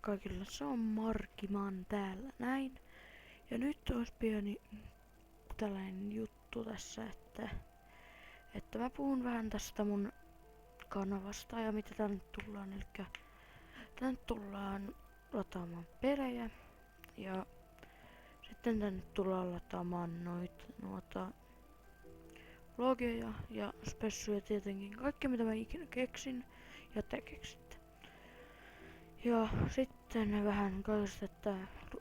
kaikille, se on Markiman täällä näin. Ja nyt olisi pieni tällainen juttu tässä, että mä puhun vähän tästä mun kanavasta ja mitä tänne tullaan. Elikkä tänne tullaan lataamaan pelejä ja sitten tänne tullaan lataamaan noita vlogeja ja spessuja tietenkin. Kaikki mitä mä ikinä keksin ja te keksitte. Ja sitten vähän kaikesta, että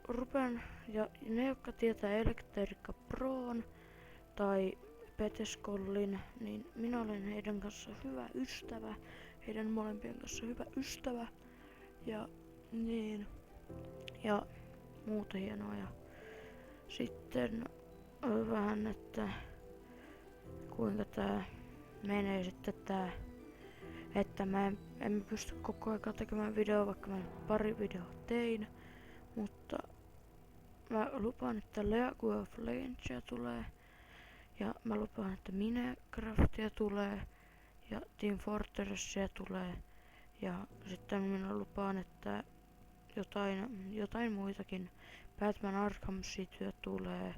rupean, ja ne jotka tietää Electrica Proon tai Peteskollin, niin minä olen heidän kanssa hyvä ystävä. Heidän molempien kanssa hyvä ystävä. Ja niin. Ja muuta hienoa. Ja sitten vähän, että kuinka tää menee sitten tää, että mä en pysty koko ajan tekemään videoa, vaikka mä pari videoa tein, mutta mä lupaan, että League of Legendsia tulee, ja mä lupaan, että Minecraftia tulee, ja Team Fortressia tulee, ja sitten minä lupaan, että jotain muitakin. Batman Arkham Cityä tulee,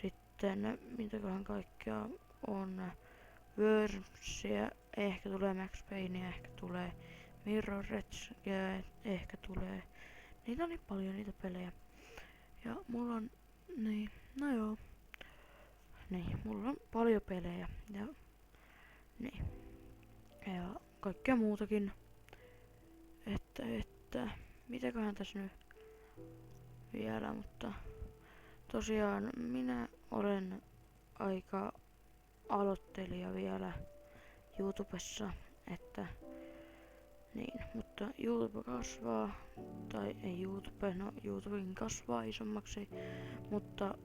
sitten mitäköhän kaikkea on, Wormsia, ehkä tulee Max Paynea, ehkä tulee Mirror Edge, ehkä tulee. Niitä on niin paljon niitä pelejä. Ja mulla on, niin, no joo. Niin, mulla on paljon pelejä ja niin. Ja kaikkea muutakin. Että mitäköhän tässä nyt vielä, mutta tosiaan minä olen aika aloittelija vielä YouTubessa, että niin, mutta YouTube kasvaa, tai ei YouTube, no YouTubekin kasvaa isommaksi, mutta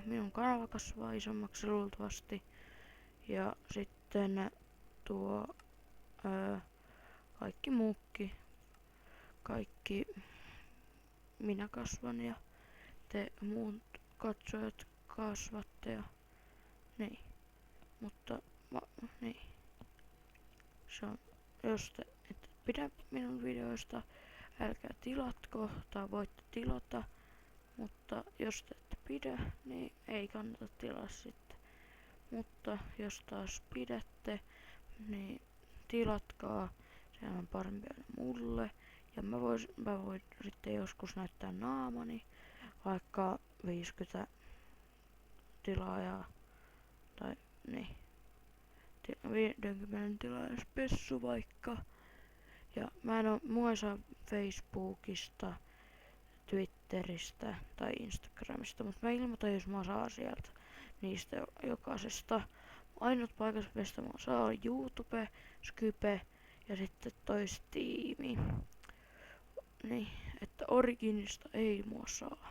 minun kanava kasvaa isommaksi luultavasti, ja sitten tuo kaikki muukki, kaikki minä kasvan ja te muut katsojat kasvatte ja niin, mutta niin, se on, jos te et pidä minun videoista, älkää tilatko, tai voitte tilata, mutta jos te ette pidä, niin ei kannata tilaa sitten. Mutta jos taas pidätte, niin tilatkaa, se on parempi aina mulle, ja mä voin sitten joskus näyttää naamani, vaikka 50 tilaajaa, tai niin, 50 tilaajan spessu vaikka. Ja mua ei saa Facebookista, Twitteristä tai Instagramista, mutta mä ilmoitan, jos mä saa sieltä niistä jokaisesta. Ainut paikas, mistä mä saa on YouTube, Skype ja sitten toi Steam. Niin, että Originista ei mua saa.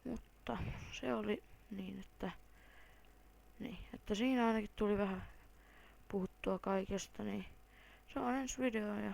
Mutta se oli niin, että siinä ainakin tuli vähän puhuttua kaikesta, niin se on ensi video ja